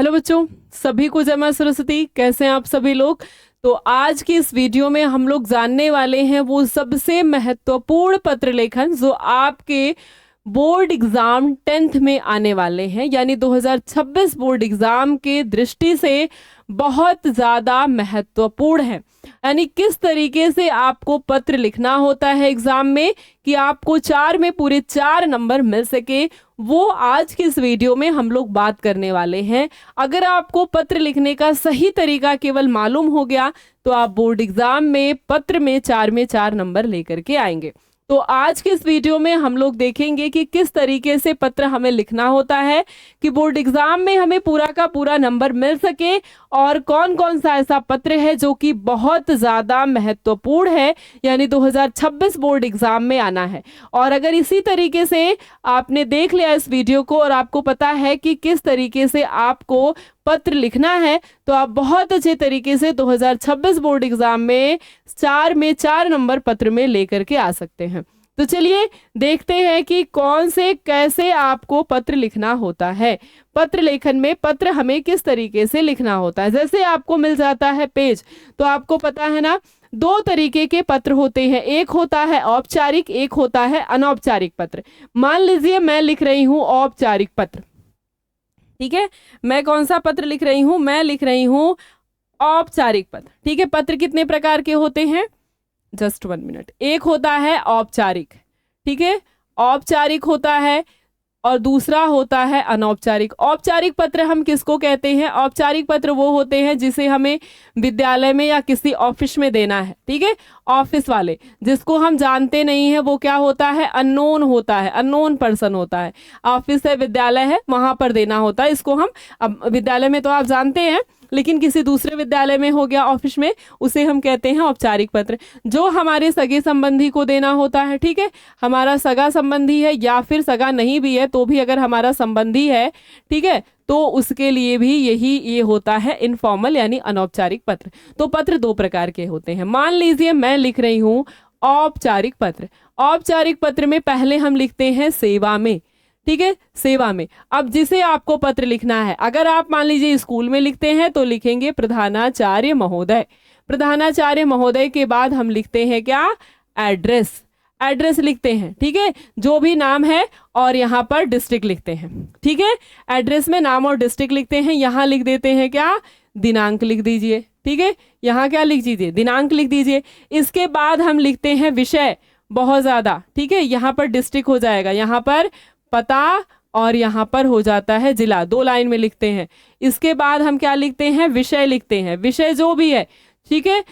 Hello बच्चों, सभी को जय मां सरस्वती। कैसे हैं आप सभी लोग। तो आज की इस वीडियो में हम लोग जानने वाले हैं वो सबसे महत्वपूर्ण पत्र लेखन जो आपके बोर्ड एग्जाम 10th में आने वाले हैं, यानी 2026 बोर्ड एग्जाम के दृष्टि से बहुत ज़्यादा महत्वपूर्ण है। यानी किस तरीके से आपको पत्र लिखना होता है एग्जाम में कि आपको 4 में पूरे 4 नंबर मिल सके, वो आज की इस वीडियो में हम लोग बात करने वाले हैं। अगर आपको पत्र लिखने का सही तरीका केवल मालूम हो गया तो आप बोर्ड एग्जाम में पत्र में 4 नंबर लेकर के आएंगे। तो आज के इस वीडियो में हम लोग देखेंगे कि किस तरीके से पत्र हमें लिखना होता है कि बोर्ड एग्जाम में हमें पूरा का पूरा नंबर मिल सके, और कौन कौन सा ऐसा पत्र है जो कि बहुत ज़्यादा महत्वपूर्ण है, यानी 2026 बोर्ड एग्जाम में आना है। और अगर इसी तरीके से आपने देख लिया इस वीडियो को और आपको पता है कि किस तरीके से आपको पत्र लिखना है, तो आप बहुत अच्छे तरीके से 2026 बोर्ड एग्जाम में 4 में 4 नंबर पत्र में लेकर के आ सकते हैं। तो चलिए देखते हैं कि कौन से कैसे आपको पत्र लिखना होता है। पत्र लेखन में पत्र हमें किस तरीके से लिखना होता है। जैसे आपको मिल जाता है पेज, तो आपको पता है ना 2 तरीके के पत्र होते हैं, एक होता है औपचारिक, एक होता है अनौपचारिक पत्र। मान लीजिए मैं लिख रही हूँ औपचारिक पत्र, ठीक है। मैं कौन सा पत्र लिख रही हूँ, मैं लिख रही हूँ औपचारिक पत्र, ठीक है। पत्र कितने प्रकार के होते हैं, जस्ट 1 मिनट। एक होता है औपचारिक, ठीक है, औपचारिक होता है, और दूसरा होता है अनौपचारिक। औपचारिक पत्र हम किसको कहते हैं, औपचारिक पत्र वो होते हैं जिसे हमें विद्यालय में या किसी ऑफिस में देना है, ठीक है। ऑफिस वाले जिसको हम जानते नहीं है वो क्या होता है, अननोन होता है, अननोन पर्सन होता है। ऑफिस है, विद्यालय है, वहां पर देना होता है इसको हम। अब विद्यालय में तो आप जानते हैं, लेकिन किसी दूसरे विद्यालय में हो गया ऑफिस में, उसे हम कहते हैं औपचारिक पत्र, जो हमारे सगे संबंधी को देना होता है, ठीक है। हमारा सगा संबंधी है या फिर सगा नहीं भी है तो भी अगर हमारा संबंधी है, ठीक है, तो उसके लिए भी ये होता है इनफॉर्मल यानी अनौपचारिक पत्र। तो पत्र 2 प्रकार के होते हैं। मान लीजिए मैं लिख रही हूँ औपचारिक पत्र। औपचारिक पत्र में पहले हम लिखते हैं सेवा में, ठीक है, सेवा में। अब जिसे आपको पत्र लिखना है, अगर आप मान लीजिए स्कूल में लिखते हैं तो लिखेंगे प्रधानाचार्य महोदय। प्रधानाचार्य महोदय के बाद हम लिखते हैं क्या, एड्रेस। एड्रेस लिखते हैं, ठीक है, जो भी नाम है, और यहाँ पर डिस्ट्रिक्ट लिखते हैं, ठीक है। एड्रेस में नाम और डिस्ट्रिक्ट लिखते हैं। यहाँ लिख देते हैं क्या, दिनांक लिख दीजिए, ठीक है। यहाँ क्या लिख दीजिए, दिनांक लिख दीजिए। इसके बाद हम लिखते हैं विषय, बहुत ज़्यादा, ठीक है। यहाँ पर डिस्ट्रिक्ट हो जाएगा, यहाँ पर पता, और यहाँ पर हो जाता है जिला, 2 लाइन में लिखते हैं। इसके बाद हम क्या लिखते हैं, विषय लिखते हैं, विषय जो भी है, ठीक है।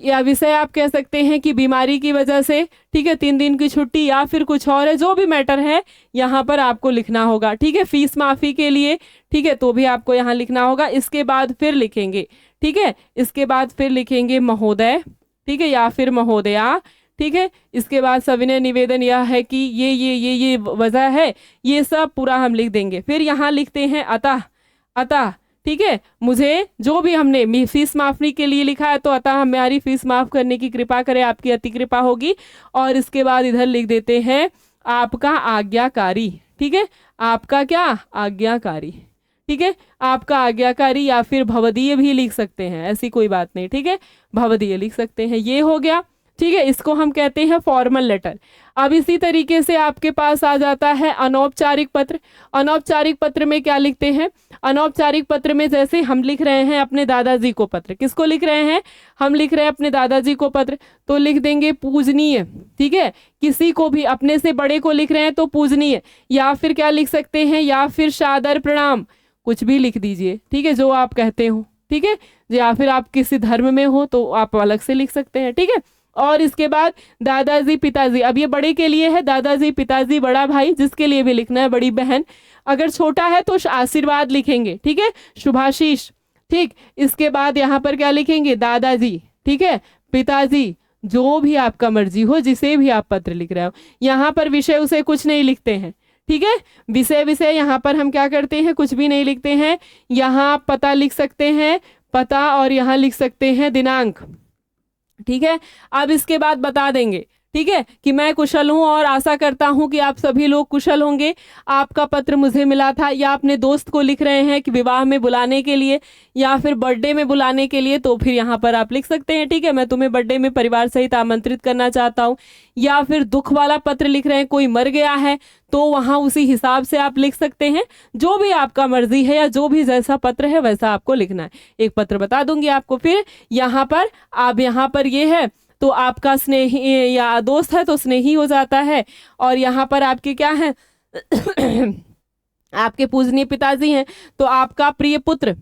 या विषय आप कह सकते हैं कि बीमारी की वजह से, ठीक है, 3 दिन की छुट्टी या फिर कुछ और है, जो भी मैटर है यहाँ पर आपको लिखना होगा, ठीक है। फीस माफ़ी के लिए, ठीक है, तो भी आपको यहाँ लिखना होगा। इसके बाद फिर लिखेंगे, ठीक है, इसके बाद फिर लिखेंगे महोदय, ठीक है, या फिर महोदया, ठीक है। इसके बाद सविनय निवेदन यह है कि ये वजह है, ये सब पूरा हम लिख देंगे। फिर यहाँ लिखते हैं अतः, अतः, ठीक है, मुझे जो भी हमने फीस माफी के लिए लिखा है तो अतः हमारी फीस माफ करने की कृपा करें, आपकी अति कृपा होगी। और इसके बाद इधर लिख देते हैं आपका आज्ञाकारी, ठीक है, आपका क्या, आज्ञाकारी, ठीक है, आपका आज्ञाकारी, या फिर भवदीय भी लिख सकते हैं, ऐसी कोई बात नहीं, ठीक है, भवदीय लिख सकते हैं। ये हो गया, ठीक है, इसको हम कहते हैं फॉर्मल लेटर। अब इसी तरीके से आपके पास आ जाता है अनौपचारिक पत्र। अनौपचारिक पत्र में क्या लिखते हैं, अनौपचारिक पत्र में जैसे हम लिख रहे हैं अपने दादाजी को पत्र, किसको लिख रहे हैं, हम लिख रहे हैं अपने दादाजी को पत्र, तो लिख देंगे पूजनीय, ठीक है। किसी को भी अपने से बड़े को लिख रहे हैं तो पूजनीय, या फिर क्या लिख सकते हैं, या फिर सादर प्रणाम, कुछ भी लिख दीजिए, ठीक है, जो आप कहते हो, ठीक है। या फिर आप किसी धर्म में हो तो आप अलग से लिख सकते हैं, ठीक है। और इसके बाद दादाजी पिताजी, अब ये बड़े के लिए है, दादाजी पिताजी, बड़ा भाई जिसके लिए भी लिखना है, बड़ी बहन। अगर छोटा है तो आशीर्वाद लिखेंगे, ठीक है, शुभाशीष, ठीक। इसके बाद यहाँ पर क्या लिखेंगे, दादाजी, ठीक है, पिताजी, जो भी आपका मर्जी हो, जिसे भी आप पत्र लिख रहे हो। यहाँ पर विषय उसे कुछ नहीं लिखते हैं, ठीक है, विषय यहाँ पर हम क्या करते हैं, कुछ भी नहीं लिखते हैं। यहाँ पता लिख सकते हैं, पता, और यहाँ लिख सकते हैं दिनांक, ठीक है। अब इसके बाद बता देंगे, ठीक है, कि मैं कुशल हूं और आशा करता हूं कि आप सभी लोग कुशल होंगे। आपका पत्र मुझे मिला था, या अपने दोस्त को लिख रहे हैं कि विवाह में बुलाने के लिए या फिर बर्थडे में बुलाने के लिए, तो फिर यहाँ पर आप लिख सकते हैं, ठीक है, मैं तुम्हें बर्थडे में परिवार सहित आमंत्रित करना चाहता हूँ। या फिर दुख वाला पत्र लिख रहे हैं, कोई मर गया है, तो वहाँ उसी हिसाब से आप लिख सकते हैं। जो भी आपका मर्जी है या जो भी जैसा पत्र है वैसा आपको लिखना है। एक पत्र बता दूंगी आपको। फिर यहाँ पर आप यहाँ पर ये है तो आपका स्नेही या दोस्त है तो स्नेही हो जाता है। और यहाँ पर आपके क्या है आपके पूजनीय पिताजी हैं तो आपका प्रिय पुत्र,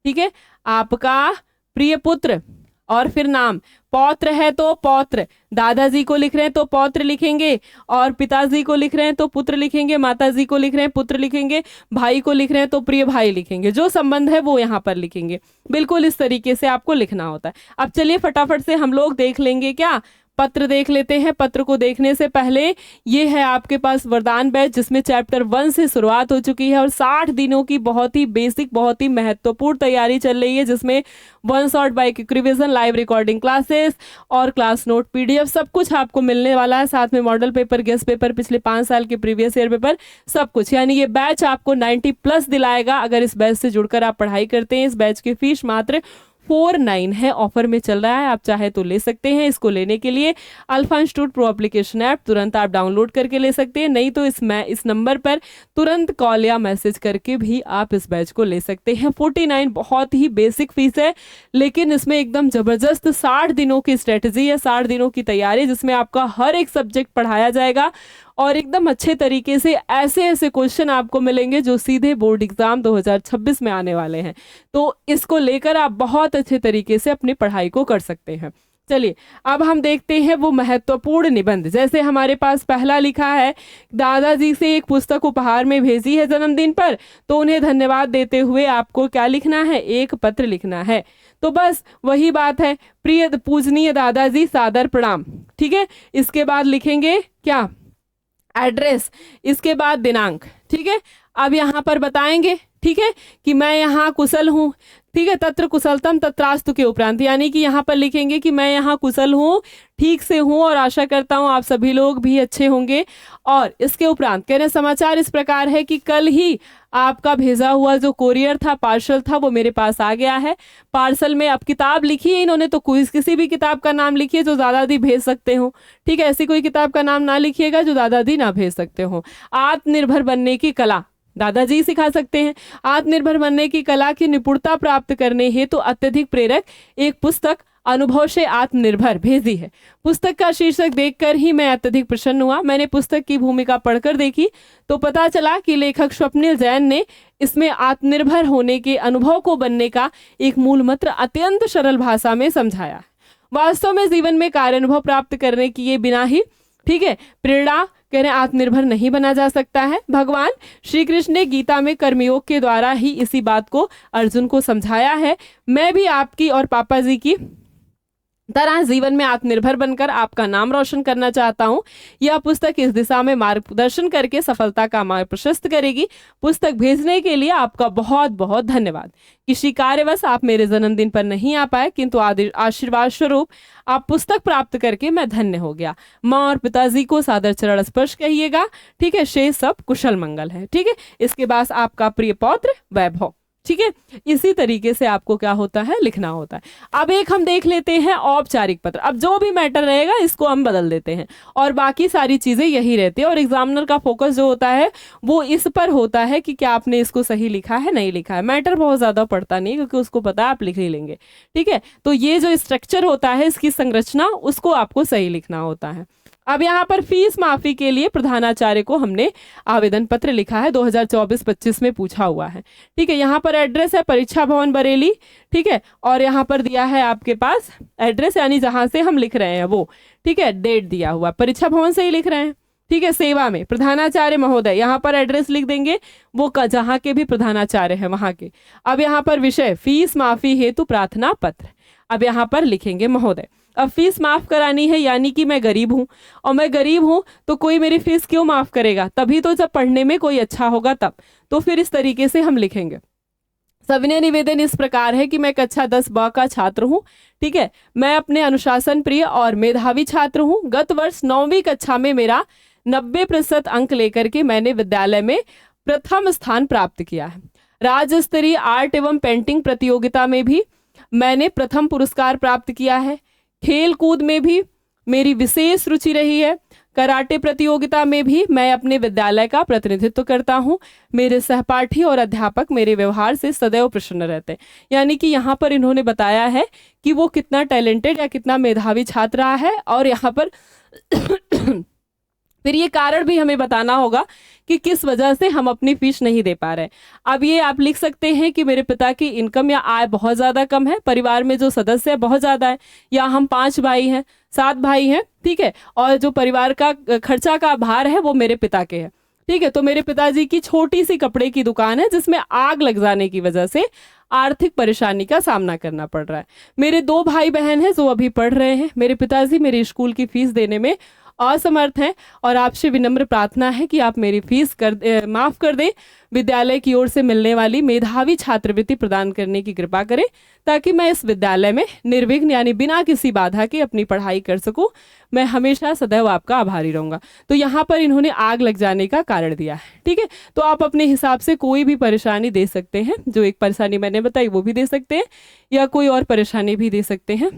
ठीक है, आपका प्रिय पुत्र। और फिर नाम, पौत्र है तो पौत्र, दादाजी को लिख रहे हैं तो पौत्र लिखेंगे, और पिताजी को लिख रहे हैं तो पुत्र लिखेंगे, माताजी को लिख रहे हैं पुत्र लिखेंगे, भाई को लिख रहे हैं तो प्रिय भाई लिखेंगे। जो संबंध है वो यहाँ पर लिखेंगे। बिल्कुल इस तरीके से आपको लिखना होता है। अब चलिए फटाफट से हम लोग देख लेंगे, क्या पत्र देख लेते हैं। पत्र को देखने से पहले ये है आपके पास वरदान बैच, जिसमें चैप्टर 1 से शुरुआत हो चुकी है और 60 दिनों की बहुत ही बेसिक, बहुत ही महत्वपूर्ण तैयारी चल रही है, जिसमें 1 shot bike revision, live recording classes और क्लास नोट PDF सब कुछ आपको मिलने वाला है। साथ में मॉडल पेपर, गेस्ट पेपर, पिछले 5 साल के प्रीवियस ईयर पेपर, सब कुछ। यानी ये बैच आपको 90+ दिलाएगा अगर इस बैच से जुड़कर आप पढ़ाई करते हैं। इस बैच की फीस मात्र 49 है, ऑफर में चल रहा है, आप चाहे तो ले सकते हैं। इसको लेने के लिए alpha institute pro application app तुरंत आप डाउनलोड करके ले सकते हैं, नहीं तो इस नंबर पर तुरंत कॉल या मैसेज करके भी आप इस बैच को ले सकते हैं। 49 बहुत ही बेसिक फीस है, लेकिन इसमें एकदम जबरदस्त 60 दिनों की स्ट्रेटजी है, 60 दिनों की तैयारी, जिसमें आपका हर एक सब्जेक्ट पढ़ाया जाएगा और एकदम अच्छे तरीके से ऐसे ऐसे क्वेश्चन आपको मिलेंगे जो सीधे बोर्ड एग्जाम 2026 में आने वाले हैं। तो इसको लेकर आप बहुत अच्छे तरीके से अपनी पढ़ाई को कर सकते हैं। चलिए अब हम देखते हैं वो महत्वपूर्ण निबंध। जैसे हमारे पास पहला लिखा है, दादाजी से एक पुस्तक उपहार में भेजी है जन्मदिन पर, तो उन्हें धन्यवाद देते हुए आपको क्या लिखना है, एक पत्र लिखना है। तो बस वही बात है, प्रिय पूजनीय दादाजी सादर प्रणाम, ठीक है। इसके बाद लिखेंगे क्या, एड्रेस, इसके बाद दिनांक, ठीक है। अब यहाँ पर बताएंगे, ठीक है, कि मैं यहाँ कुशल हूँ, ठीक है, तत्र कुशलतम तत्रास्तु के उपरांत, यानी कि यहाँ पर लिखेंगे कि मैं यहाँ कुशल हूँ, ठीक से हूँ और आशा करता हूँ आप सभी लोग भी अच्छे होंगे। और इसके उपरांत कह रहे समाचार इस प्रकार है कि कल ही आपका भेजा हुआ जो कोरियर था, पार्सल था, वो मेरे पास आ गया है। पार्सल में अब किताब लिखी है इन्होंने, तो किसी भी किताब का नाम लिखिए जो दादाजी भेज सकते हो, ठीक है। ऐसी कोई किताब का नाम ना लिखिएगा जो दादाजी ना भेज सकते हो। आत्मनिर्भर बनने की कला दादाजी सिखा सकते हैं। आत्मनिर्भर बनने की कला की निपुणता प्राप्त करने हेतु अत्यधिक प्रेरक एक पुस्तक अनुभव से आत्मनिर्भर भेजी है। पुस्तक का शीर्षक देखकर ही मैं अत्यधिक प्रसन्न हुआ। मैंने पुस्तक की भूमिका पढ़कर देखी तो पता चला कि लेखक स्वप्निल जैन ने इसमें आत्मनिर्भर होने के अनुभव को बनने का एक मूल मंत्र अत्यंत सरल भाषा में समझाया है। वास्तव में जीवन में कार्य अनुभव प्राप्त करने की ये बिना ही, ठीक है, प्रेरणा कह रहे आत्मनिर्भर नहीं बना जा सकता है। भगवान श्री कृष्ण ने गीता में कर्मयोग के द्वारा ही इसी बात को अर्जुन को समझाया है। मैं भी आपकी और पापा जी की तरह जीवन में आत्मनिर्भर बनकर आपका नाम रोशन करना चाहता हूं। यह पुस्तक इस दिशा में मार्गदर्शन करके सफलता का मार्ग प्रशस्त करेगी। पुस्तक भेजने के लिए आपका बहुत बहुत धन्यवाद। किसी कार्यवश आप मेरे जन्मदिन पर नहीं आ पाए, किंतु आशीर्वाद स्वरूप आप पुस्तक प्राप्त करके मैं धन्य हो गया। माँ और पिताजी को सादर चरण स्पर्श कहिएगा, ठीक है। शेष सब कुशल मंगल है, ठीक है। इसके बाद आपका प्रिय पौत्र वैभव, ठीक है। इसी तरीके से आपको क्या होता है, लिखना होता है। अब एक हम देख लेते हैं औपचारिक पत्र। अब जो भी मैटर रहेगा इसको हम बदल देते हैं और बाकी सारी चीजें यही रहती है। और एग्जामिनर का फोकस जो होता है वो इस पर होता है कि क्या आपने इसको सही लिखा है, नहीं लिखा है। मैटर बहुत ज्यादा पड़ता नहीं, क्योंकि उसको पता है आप लिख ही लेंगे, ठीक है। तो ये जो स्ट्रक्चर होता है, इसकी संरचना, उसको आपको सही लिखना होता है। अब यहाँ पर फीस माफी के लिए प्रधानाचार्य को हमने आवेदन पत्र लिखा है, 2024-25 में पूछा हुआ है, ठीक है। यहाँ पर एड्रेस है परीक्षा भवन बरेली, ठीक है। और यहाँ पर दिया है आपके पास एड्रेस, यानी जहां से हम लिख रहे हैं वो, ठीक है। डेट दिया हुआ परीक्षा भवन से ही लिख रहे हैं, ठीक है। सेवा में प्रधानाचार्य महोदय, यहाँ पर एड्रेस लिख देंगे, वो जहाँ के भी प्रधानाचार्य है वहां के। अब यहाँ पर विषय फीस माफी हेतु प्रार्थना पत्र, अब यहाँ पर लिखेंगे महोदय। अब फीस माफ करानी है, यानी कि मैं गरीब हूं, और मैं गरीब हूं तो कोई मेरी फीस क्यों माफ करेगा, तभी तो जब पढ़ने में कोई अच्छा होगा तब। तो फिर इस तरीके से हम लिखेंगे, सविनय निवेदन इस प्रकार है कि मैं कक्षा 10 ब का छात्र हूँ। ठीक है, मैं अपने अनुशासन प्रिय और मेधावी छात्र हूँ। गत वर्ष 9वीं कक्षा में मेरा 90% अंक लेकर के मैंने विद्यालय में प्रथम स्थान प्राप्त किया है। राज्य स्तरीय आर्ट एवं पेंटिंग प्रतियोगिता में भी मैंने प्रथम पुरस्कार प्राप्त किया है। खेल कूद में भी मेरी विशेष रुचि रही है। कराटे प्रतियोगिता में भी मैं अपने विद्यालय का प्रतिनिधित्व करता हूँ। मेरे सहपाठी और अध्यापक मेरे व्यवहार से सदैव प्रसन्न रहते हैं। यानी कि यहाँ पर इन्होंने बताया है कि वो कितना टैलेंटेड या कितना मेधावी छात्र रहा है। और यहाँ पर फिर ये कारण भी हमें बताना होगा कि किस वजह से हम अपनी फीस नहीं दे पा रहे। अब ये आप लिख सकते हैं कि मेरे पिता की इनकम या आय बहुत ज़्यादा कम है, परिवार में जो सदस्य है बहुत ज़्यादा है, या हम 5 भाई हैं, 7 भाई हैं। ठीक है, और जो परिवार का खर्चा का भार है वो मेरे पिता के है। ठीक है, तो मेरे पिताजी की छोटी सी कपड़े की दुकान है जिसमें आग लग जाने की वजह से आर्थिक परेशानी का सामना करना पड़ रहा है। मेरे 2 भाई बहन हैं जो अभी पढ़ रहे हैं। मेरे पिताजी मेरे स्कूल की फीस देने में असमर्थ हैं और आपसे विनम्र प्रार्थना है कि आप मेरी फीस माफ़ कर दें। विद्यालय की ओर से मिलने वाली मेधावी छात्रवृत्ति प्रदान करने की कृपा करें ताकि मैं इस विद्यालय में निर्विघ्न यानी बिना किसी बाधा के अपनी पढ़ाई कर सकूं। मैं हमेशा सदैव आपका आभारी रहूंगा। तो यहाँ पर इन्होंने आग लग जाने का कारण दिया है। ठीक है, तो आप अपने हिसाब से कोई भी परेशानी दे सकते हैं। जो एक परेशानी मैंने बताई वो भी दे सकते हैं या कोई और परेशानी भी दे सकते हैं।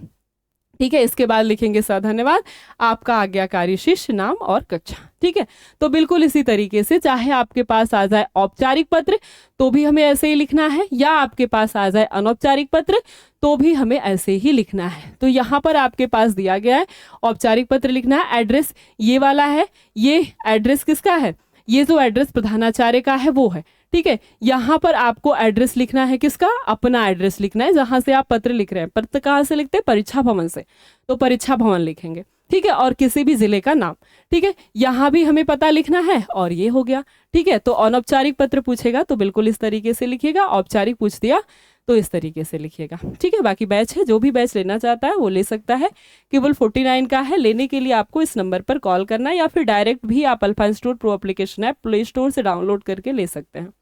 ठीक है, इसके बाद लिखेंगे धन्यवाद, आपका आज्ञाकारी शिष्य, नाम और कक्षा। ठीक है, तो बिल्कुल इसी तरीके से चाहे आपके पास आ जाए औपचारिक पत्र तो भी हमें ऐसे ही लिखना है, या आपके पास आ जाए अनौपचारिक पत्र तो भी हमें ऐसे ही लिखना है। तो यहाँ पर आपके पास दिया गया है औपचारिक पत्र लिखना है। एड्रेस ये वाला है, ये एड्रेस किसका है? ये जो एड्रेस प्रधानाचार्य का है वो है। ठीक है, यहाँ पर आपको एड्रेस लिखना है किसका? अपना एड्रेस लिखना है जहाँ से आप पत्र लिख रहे हैं। पत्र कहाँ से लिखते हैं? परीक्षा भवन से, तो परीक्षा भवन लिखेंगे। ठीक है, और किसी भी जिले का नाम। ठीक है, यहाँ भी हमें पता लिखना है और ये हो गया। ठीक है, तो अनौपचारिक पत्र पूछेगा तो बिल्कुल इस तरीके से लिखिएगा, औपचारिक पूछ दिया तो इस तरीके से लिखिएगा। ठीक है, बाकी बैच है, जो भी बैच लेना चाहता है वो ले सकता है। केवल 49 का है। लेने के लिए आपको इस नंबर पर कॉल करना है या फिर डायरेक्ट भी आप alpha institute pro application app play store से डाउनलोड करके ले सकते हैं।